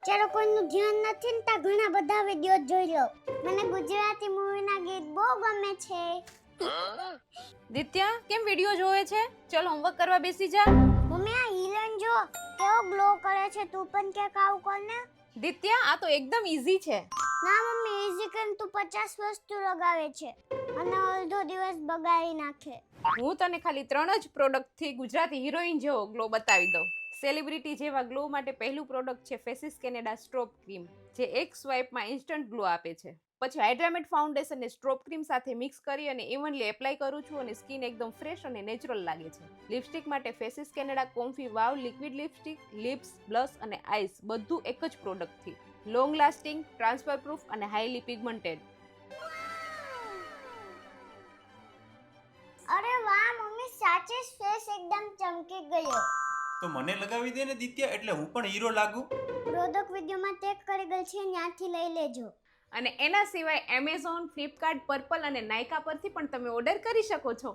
જ્યારે કોઈનું ધ્યાન નથી ને ત્યાં ઘણા બધા વિડિયો જોઈ લો. મને ગુજરાતી મૂવીના ગીત બહુ ગમે છે. દિત્યા કેમ વિડિયો જોવે છે? ચલ હોમવર્ક કરવા બેસી જા. મમ્મી આ હિરન જો કેવો ગ્લો કરે છે, તું પણ કે કાવ કોને? દિત્યા આ તો એકદમ ઈઝી છે. ના મમ્મી ઈઝી કેમ તું 50 વસ્તુ લગાવે છે અને અડધો દિવસ બગાડી નાખે. હું તને ખાલી 3 જ પ્રોડક્ટથી ગુજરાતી હિરોઈન જેવો ગ્લો બતાવી દઉં. સેલિબ્રિટી જેવા ગ્લો માટે પહેલું પ્રોડક્ટ છે ફેસિસ કેનેડા સ્ટ્રોપ ક્રીમ, જે એક સ્વાઇપમાં ઇન્સ્ટન્ટ ગ્લો આપે છે. પછી હાઇડ્રામેટ ફાઉન્ડેશન ને સ્ટ્રોપ ક્રીમ સાથે મિક્સ કરી અને ઇવનલી એપ્લાય કરું છું અને સ્કિન એકદમ ફ્રેશ અને નેચરલ લાગે છે. લિપસ્ટિક માટે ફેસિસ કેનેડા કોમ્ફી વાવ લિક્વિડ લિપસ્ટિક, લિપ્સ, બ્લશ અને આઈસ બધું એક જ પ્રોડક્ટથી. લોંગ લાસ્ટિંગ, ટ્રાન્સફર પ્રૂફ અને હાઈલી પિગમેન્ટેડ. અરે વાહ મમ્મી, સાચે જ ફેસ એકદમ ચમકી ગયો. તો મને લગાવી દે ને દિત્યા, એટલે હું પણ હીરો લાગુ. પ્રોડક્ટ વિડીયોમાં ટેગ કરી ગઈ છે, ત્યાંથી લઈ લેજો. અને એના સિવાય એમેઝોન, ફ્લિપકાર્ટ, પર્પલ અને નાયકા પરથી પણ તમે ઓર્ડર કરી શકો છો.